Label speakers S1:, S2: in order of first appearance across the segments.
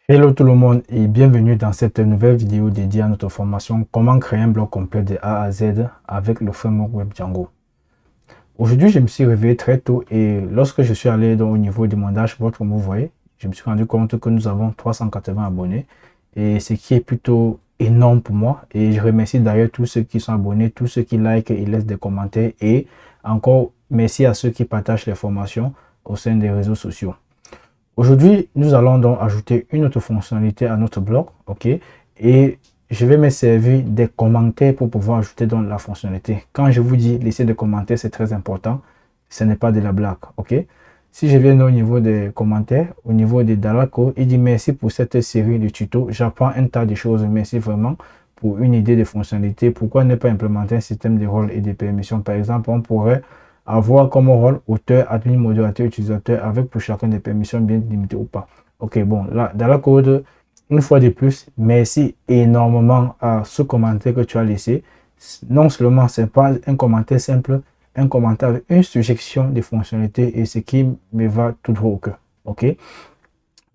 S1: Hello tout le monde et bienvenue dans cette nouvelle vidéo dédiée à notre formation comment créer un blog complet de A à Z avec le framework web Django. Aujourd'hui, je me suis réveillé très tôt et lorsque je suis allé au niveau de mon dashboard, comme vous voyez, je me suis rendu compte que nous avons 380 abonnés et ce qui est plutôt énorme pour moi. Et je remercie d'ailleurs tous ceux qui sont abonnés, tous ceux qui likent et laissent des commentaires et encore merci à ceux qui partagent les formations au sein des réseaux sociaux. Aujourd'hui, nous allons donc ajouter une autre fonctionnalité à notre blog, ok? Et je vais me servir des commentaires pour pouvoir ajouter donc la fonctionnalité. Quand je vous dis laisser des commentaires, c'est très important. Ce n'est pas de la blague, ok? Si je viens au niveau des commentaires, au niveau des Dalako, il dit merci pour cette série de tutos. J'apprends un tas de choses. Merci vraiment pour une idée de fonctionnalité. Pourquoi ne pas implémenter un système de rôles et de permissions? Par exemple, on pourrait avoir comme rôle auteur, admin, modérateur, utilisateur avec pour chacun des permissions bien limitées ou pas. Ok, bon, là, dans la code, une fois de plus, merci énormément à ce commentaire que tu as laissé. Non seulement c'est pas un commentaire simple, un commentaire avec une suggestion de fonctionnalités et ce qui me va tout droit au cœur. Ok,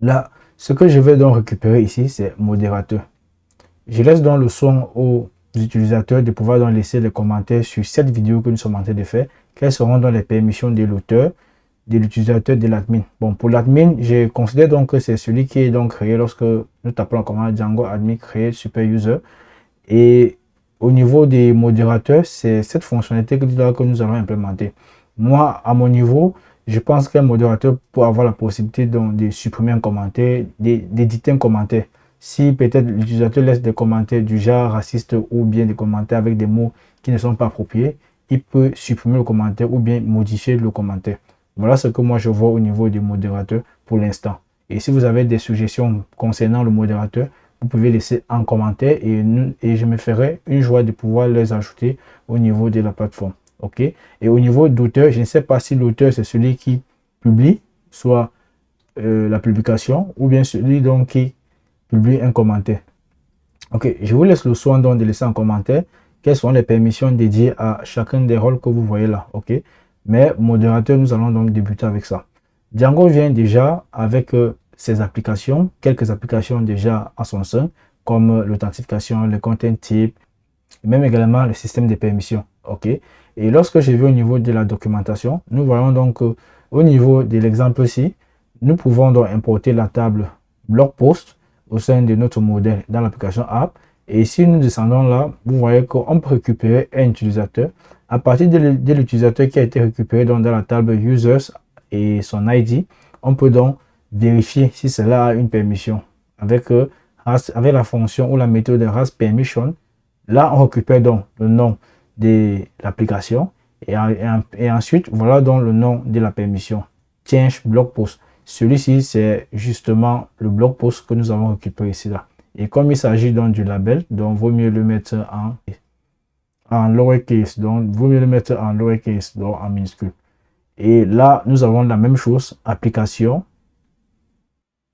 S1: là, ce que je vais donc récupérer ici, c'est modérateur. Je laisse donc le soin aux utilisateurs de pouvoir donc laisser les commentaires sur cette vidéo que nous sommes en train de faire. Quelles seront donc les permissions de l'auteur, de l'utilisateur, de l'admin. Bon, pour l'admin, je considère donc que c'est celui qui est donc créé lorsque nous tapons la commande Django admin créer super user. Et au niveau des modérateurs, c'est cette fonctionnalité que nous allons implémenter. Moi, à mon niveau, je pense qu'un modérateur peut avoir la possibilité donc de supprimer un commentaire, d'éditer un commentaire. Si peut-être l'utilisateur laisse des commentaires du genre raciste ou bien des commentaires avec des mots qui ne sont pas appropriés, il peut supprimer le commentaire ou bien modifier le commentaire. Voilà ce que moi je vois au niveau du modérateur pour l'instant. Et si vous avez des suggestions concernant le modérateur, vous pouvez laisser en commentaire et je me ferai une joie de pouvoir les ajouter au niveau de la plateforme. Ok. Et au niveau d'auteur, je ne sais pas si l'auteur c'est celui qui publie, soit la publication, ou bien celui donc qui publie un commentaire. Ok, je vous laisse le soin donc de laisser en commentaire quelles sont les permissions dédiées à chacun des rôles que vous voyez là. Ok, mais modérateur, nous allons donc débuter avec ça. Django vient déjà avec ses applications, quelques applications déjà à son sein, comme l'authentification, le content type, même également le système de permissions. Ok, et lorsque je vais au niveau de la documentation, nous voyons donc au niveau de l'exemple-ci, nous pouvons donc importer la table blog post au sein de notre modèle dans l'application app. Et si nous descendons là, vous voyez qu'on peut récupérer un utilisateur. À partir de l'utilisateur qui a été récupéré dans la table users et son ID, on peut donc vérifier si cela a une permission avec, avec la fonction ou la méthode RAS permission. Là, on récupère donc le nom de l'application et ensuite, voilà donc le nom de la permission. Change blog post. Celui-ci, c'est justement le blog post que nous avons récupéré ici là. Et comme il s'agit donc du label, donc vaut mieux le mettre en lowercase, donc vaut mieux le mettre en lowercase, donc en minuscule. Et là, nous avons la même chose, application,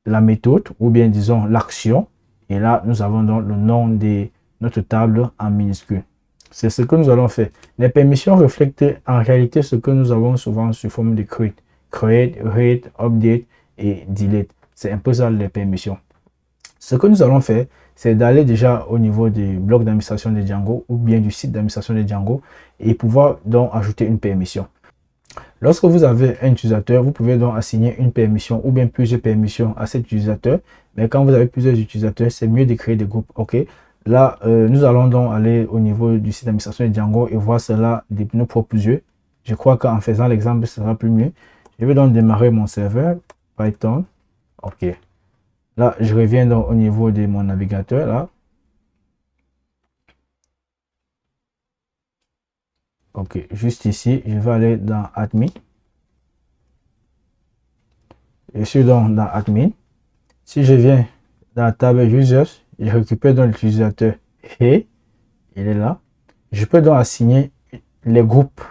S1: la méthode, ou bien disons l'action. Et là, nous avons donc le nom de notre table en minuscule. C'est ce que nous allons faire. Les permissions reflètent en réalité ce que nous avons souvent sous forme de create. Create, read, update et delete. C'est un peu ça les permissions. Ce que nous allons faire, c'est d'aller déjà au niveau du bloc d'administration de Django ou bien du site d'administration de Django et pouvoir donc ajouter une permission. Lorsque vous avez un utilisateur, vous pouvez donc assigner une permission ou bien plusieurs permissions à cet utilisateur. Mais quand vous avez plusieurs utilisateurs, c'est mieux de créer des groupes. Ok. Là, nous allons donc aller au niveau du site d'administration de Django et voir cela de nos propres yeux. Je crois qu'en faisant l'exemple, ce sera plus mieux. Je vais donc démarrer mon serveur Python. Ok. Là, je reviens donc au niveau de mon navigateur. Là. Ok. Juste ici, je vais aller dans Admin. Je suis donc dans Admin. Si je viens dans la table Users, je récupère donc l'utilisateur et il est là. Je peux donc assigner les groupes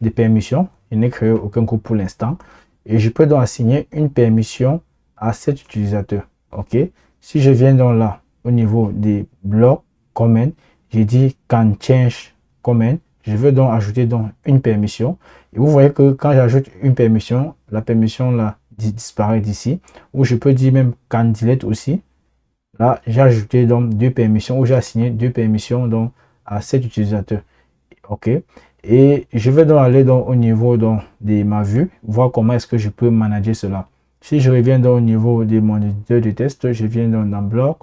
S1: de permissions. Je n'ai créé aucun groupe pour l'instant. Et je peux donc assigner une permission à cet utilisateur. Ok. Si je viens donc là, au niveau des blocs comment, j'ai dit can change comment. Je veux donc ajouter donc une permission. Et vous voyez que quand j'ajoute une permission, la permission là disparaît d'ici. Ou je peux dire même can delete aussi. Là, j'ai ajouté donc deux permissions, ou j'ai assigné deux permissions donc à cet utilisateur. OK. Et je vais donc aller donc au niveau donc de ma vue, voir comment est-ce que je peux manager cela. Si je reviens donc au niveau de mon éditeur de test, je viens donc dans bloc,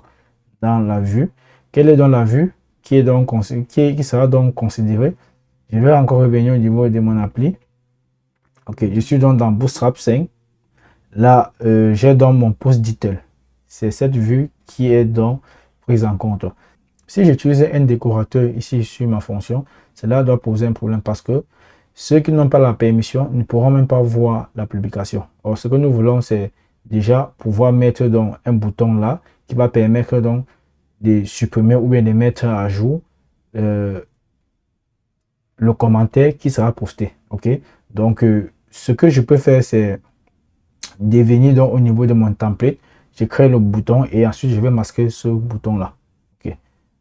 S1: dans la vue. Quelle est donc la vue qui est donc qui sera donc considérée? Je vais encore revenir au niveau de mon appli. OK, je suis donc dans Bootstrap 5. Là, j'ai donc mon post detail. C'est cette vue qui est donc prise en compte. Si j'utilise un décorateur ici sur ma fonction, cela doit poser un problème parce que ceux qui n'ont pas la permission ne pourront même pas voir la publication. Or, ce que nous voulons, c'est déjà pouvoir mettre donc un bouton là qui va permettre donc de supprimer ou bien de mettre à jour euh, le commentaire qui sera posté. OK? Donc, ce que je peux faire, c'est de venir donc au niveau de mon template. Je crée le bouton et ensuite je vais masquer ce bouton là. OK?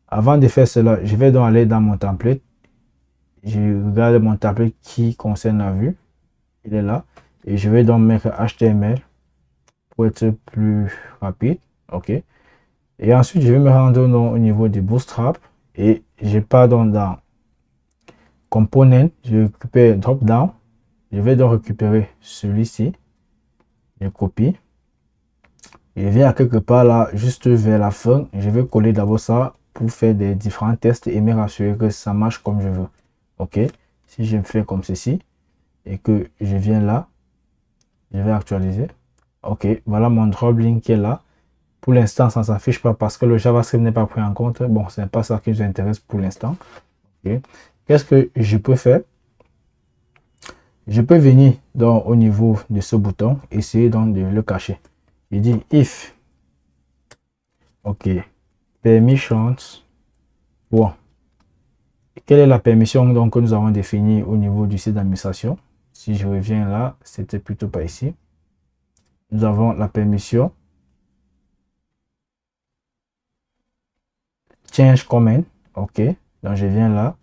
S1: Avant de faire cela, je vais donc aller dans mon template. Je regarde mon template qui concerne la vue. Il est là. Et je vais donc mettre HTML pour être plus rapide. OK? Et ensuite, je vais me rendre donc au niveau du Bootstrap. Et je pars donc dans Component. Je récupère Drop Down. Je vais donc récupérer celui-ci. Je copie. Je viens à quelque part là, juste vers la fin. Je vais coller d'abord ça pour faire des différents tests et me rassurer que ça marche comme je veux. OK? Si je me fais comme ceci et que je viens là, je vais actualiser. OK, voilà mon drop link qui est là. Pour l'instant, ça ne s'affiche pas parce que le JavaScript n'est pas pris en compte. Bon, ce n'est pas ça qui nous intéresse pour l'instant. OK. Qu'est-ce que je peux faire? Je peux venir donc au niveau de ce bouton, essayer donc de le cacher. Je dis if, OK, permissions. Bon, quelle est la permission donc que nous avons définie au niveau du site d'administration? Si je reviens là, c'était plutôt pas ici. Nous avons la permission change comment. OK, donc je viens là.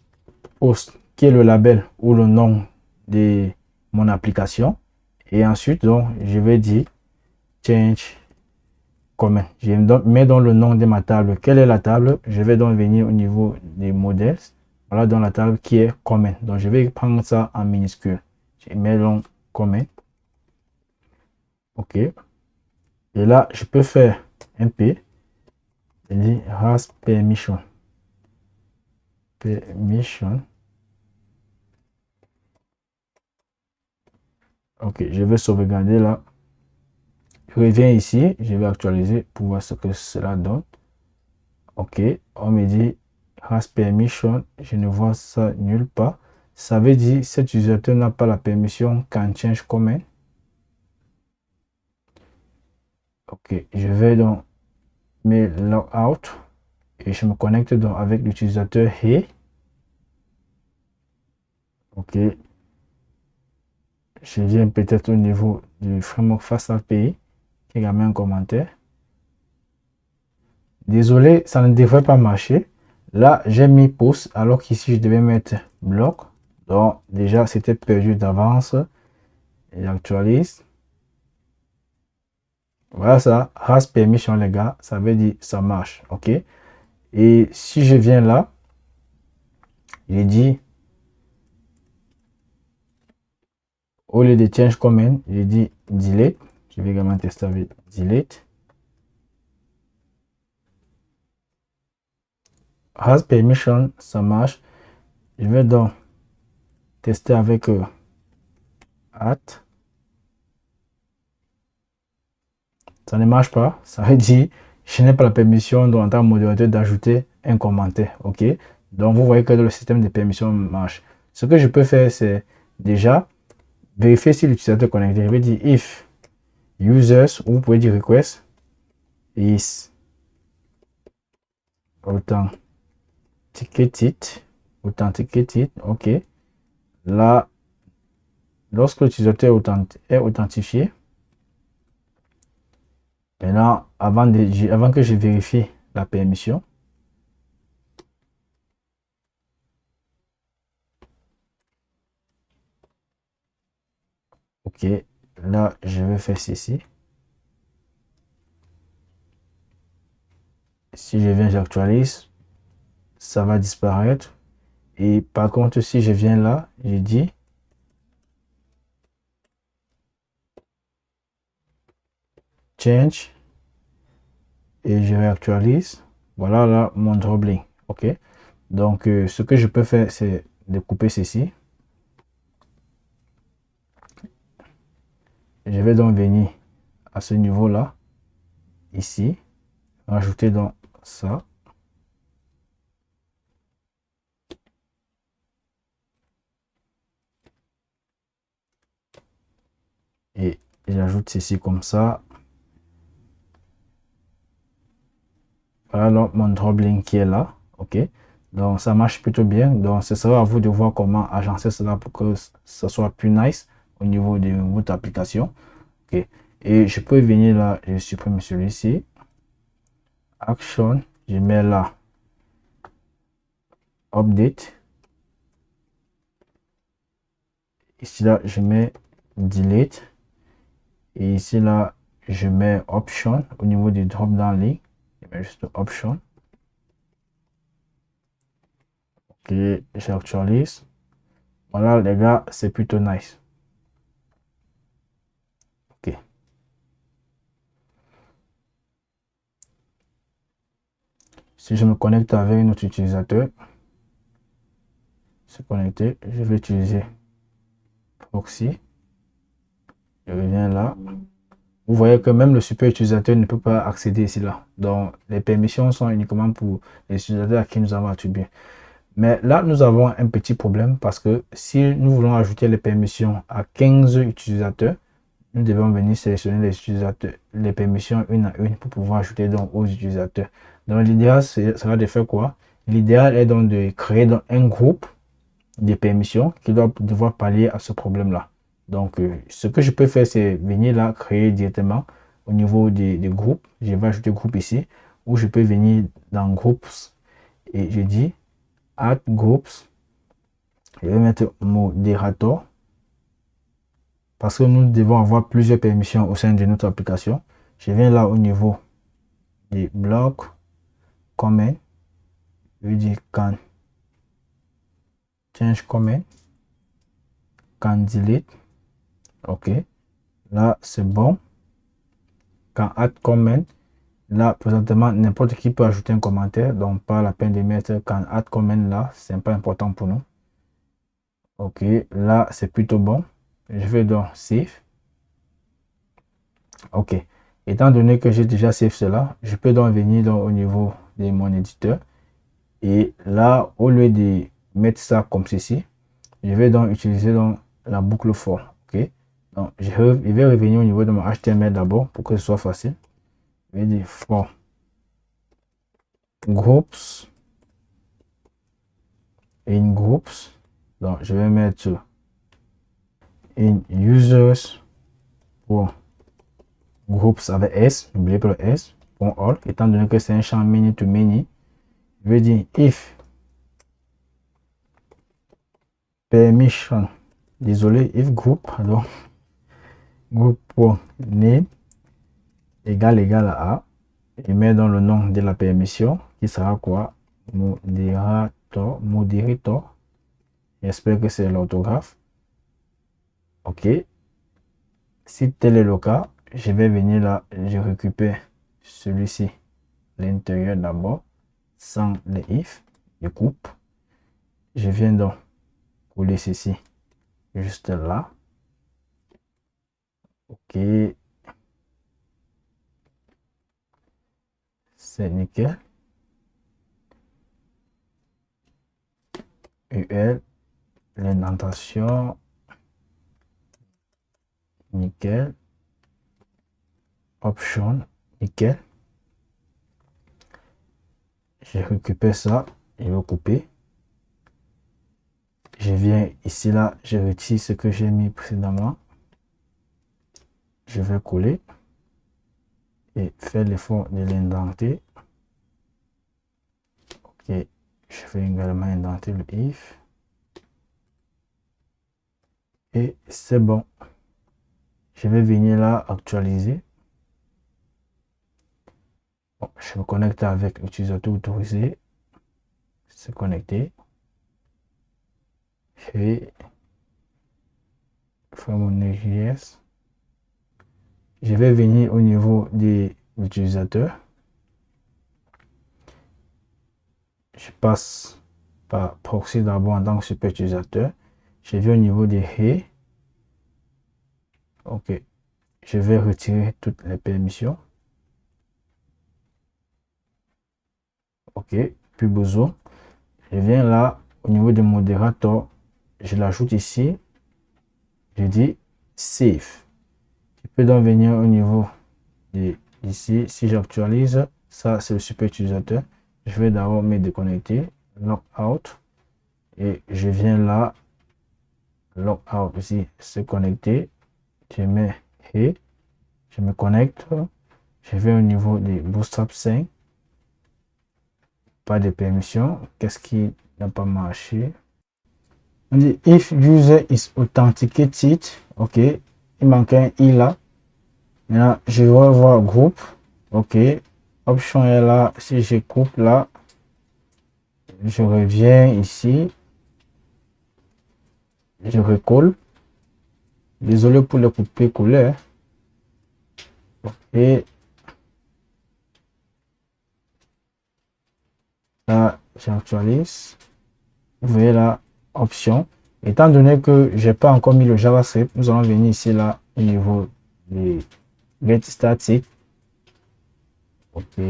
S1: Post, qui est le label ou le nom de mon application. Et ensuite, donc, je vais dire change comment. Je mets dans le nom de ma table. Quelle est la table? Je vais donc venir au niveau des modèles. Voilà dans la table qui est comment. Donc, je vais prendre ça en minuscule. Je mets donc comment. OK. Et là, je peux faire un P. Je dis has permission. Permission. OK, je vais sauvegarder là. Je reviens ici, je vais actualiser pour voir ce que cela donne. OK, on me dit has permission, je ne vois ça nulle part. Ça veut dire cet utilisateur n'a pas la permission can change comment. OK, je vais donc me log out et je me connecte donc avec l'utilisateur Hey. OK, je viens peut-être au niveau du framework Fast API qui a également un commentaire. Désolé, ça ne devrait pas marcher. Là, j'ai mis post alors qu'ici, je devais mettre bloc. Donc, déjà, c'était perdu d'avance. J'actualise. Voilà ça. Has permission, les gars. Ça veut dire ça marche. OK. Et si je viens là, je dis, au lieu de change comment, je dis delete. Je vais également tester avec delete. Has permission, ça marche. Je vais donc tester avec at. Ça ne marche pas. Ça veut dire je n'ai pas la permission donc, en tant que modérateur d'ajouter un commentaire. OK. Donc vous voyez que le système de permission marche. Ce que je peux faire, c'est déjà vérifier si l'utilisateur est connecté. Je vais dire if users, ou vous pouvez dire request is authenticated. OK. Là, lorsque l'utilisateur est authentifié, maintenant, avant que je vérifie la permission, OK, là, je vais faire ceci. Si je viens, j'actualise, ça va disparaître. Et par contre, si je viens là, je dis change et je réactualise. Voilà là mon droplet. OK. Donc, ce que je peux faire, c'est de couper ceci. Je vais donc venir à ce niveau-là, ici, rajouter dans ça. Et j'ajoute ceci comme ça. Voilà donc mon droplet qui est là. OK. Donc, ça marche plutôt bien. Donc, ce sera à vous de voir comment agencer cela pour que ça soit plus nice au niveau de votre application. OK. Et je peux venir là, je supprime celui-ci. Action, je mets là update. Ici là, je mets delete. Et ici là, je mets option au niveau du drop down link. Je mets juste option. OK, j'actualise. Voilà les gars, c'est plutôt nice. OK. Si je me connecte avec notre utilisateur, se connecter, je vais utiliser proxy. Je reviens là. Vous voyez que même le super utilisateur ne peut pas accéder ici là. Donc, les permissions sont uniquement pour les utilisateurs à qui nous avons attribué. Mais là, nous avons un petit problème parce que si nous voulons ajouter les permissions à 15 utilisateurs, nous devons venir sélectionner les utilisateurs, les permissions une à une pour pouvoir ajouter donc aux utilisateurs. Donc, l'idéal sera de faire quoi? L'idéal est donc de créer donc un groupe de permissions qui doit devoir pallier à ce problème-là. Donc, ce que je peux faire, c'est venir là, créer directement au niveau des groupes. Je vais ajouter groupe ici, ou je peux venir dans Groups et je dis Add Groups. Je vais mettre modérateur parce que nous devons avoir plusieurs permissions au sein de notre application. Je viens là au niveau des blocs, comment, je dis can change comment, can delete. OK, là c'est bon. Quand add comment, là présentement n'importe qui peut ajouter un commentaire, donc pas la peine de mettre quand add comment là, c'est pas important pour nous. OK, là c'est plutôt bon. Je vais donc save. OK, étant donné que j'ai déjà save cela, je peux donc venir donc au niveau de mon éditeur et là au lieu de mettre ça comme ceci, je vais donc utiliser donc la boucle for. OK, donc je vais revenir au niveau de mon HTML d'abord pour que ce soit facile. Je vais dire for groups in groups. Donc je vais mettre in users pour groups avec s, n'oubliez pas le s, pour all, étant donné que c'est un champ many to many. Je vais dire if permission, désolé, if group, alors group.name égal à je mets dans le nom de la permission qui sera quoi? Moderator. J'espère que c'est l'orthographe. OK, si tel est le cas, je vais venir là, je récupère celui-ci, l'intérieur d'abord, sans les if, je coupe. Je viens donc coller ceci juste là. OK, c'est nickel. UL, l'indentation, nickel. Option, nickel. Je récupère ça, je vais couper. Je viens ici là, je retire ce que j'ai mis précédemment. Je vais coller et faire l'effort de l'indenter. OK, je vais également indenter le if. Et c'est bon. Je vais venir là actualiser. Bon, je me connecte avec l'utilisateur autorisé. Se connecter. Je vais faire mon Node.js. Je vais venir au niveau de l'utilisateur. Je passe par proxy d'abord en tant que super utilisateur. Je vais au niveau des Hey. OK. Je vais retirer toutes les permissions. OK. Plus besoin. Je viens là au niveau des modérateurs. Je l'ajoute ici. Je dis Save. Je peux donc venir au niveau d'ici. Si j'actualise, ça c'est le super utilisateur. Je vais d'abord me déconnecter. Logout. Et je viens là. Logout ici. Se connecter. Je mets Hey. Je me connecte. Je vais au niveau des Bootstrap 5. Pas de permission. Qu'est-ce qui n'a pas marché? On dit if user is authenticated. OK. Il manque un I là. Maintenant, je vais voir groupe. OK. Option est là. Si je coupe là, je reviens ici. Je recolle. Désolé pour le couper-coller. Et là, j'actualise. Vous voyez là, option. Étant donné que j'ai pas encore mis le JavaScript, nous allons venir ici là au niveau des get static. OK.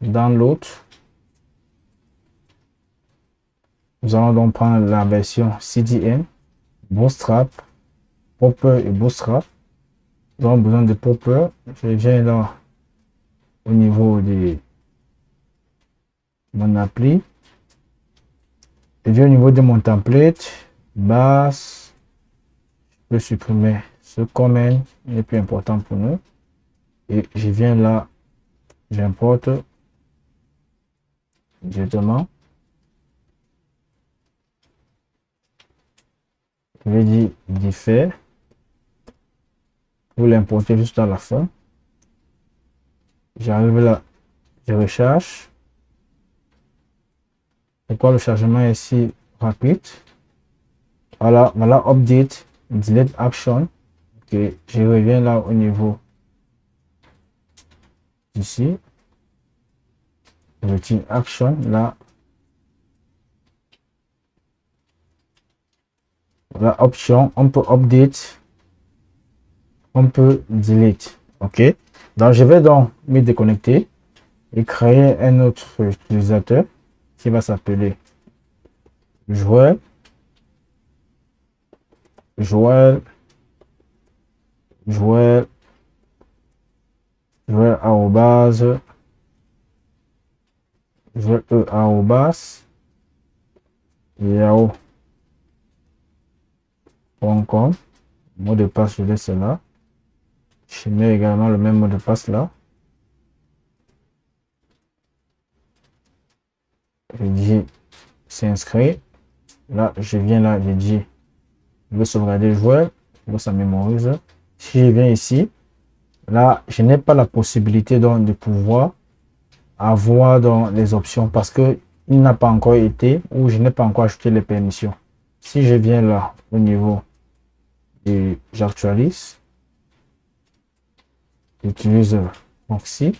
S1: Download. Nous allons donc prendre la version CDN, Bootstrap, Popper et Bootstrap. Nous avons besoin de Popper. Je viens là au niveau de mon appli. Je viens au niveau de mon template. Base. Je peux supprimer ce comment. Il est plus important pour nous. Et je viens là. J'importe directement. Je vais dire diffère. Vous l'importez juste à la fin. J'arrive là, je recharge. Pourquoi le chargement est si rapide? Voilà, update, delete action. OK, je reviens là au niveau ici. Je retire action là. La option, on peut update, on peut delete. OK, donc je vais donc me déconnecter et créer un autre utilisateur qui va s'appeler joueur arrobase yahoo.com. Mot de passe, je laisse là. Je mets également le même mot de passe là. Je dis s'inscrire. Là, je viens là, je dis je veux sauvegarder le joueur. Ça mémorise. Si je viens ici, là, je n'ai pas la possibilité donc de pouvoir avoir dans les options parce que il n'a pas encore été ou je n'ai pas encore ajouté les permissions. Si je viens là au niveau et j'actualise, j'utilise proxy,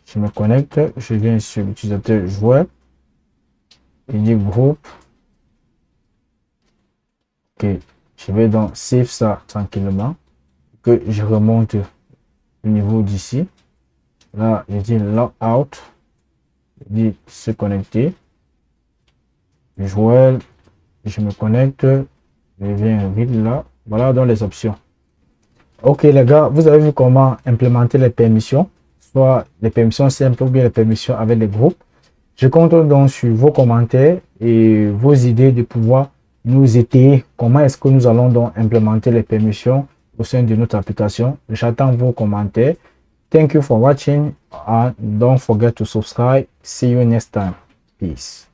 S1: je me connecte, je viens sur l'utilisateur joueur, il dit groupe. OK, je vais donc save ça tranquillement, que je remonte au niveau d'ici. Là, je dis logout, je dis se connecter, joueur, je me connecte, je viens vite là. Voilà dans les options. OK les gars, vous avez vu comment implémenter les permissions, soit les permissions simples ou bien les permissions avec les groupes. Je compte donc sur vos commentaires et vos idées de pouvoir nous étayer comment est-ce que nous allons donc implémenter les permissions au sein de notre application. J'attends vos commentaires. Thank you for watching and don't forget to subscribe. See you next time. Peace.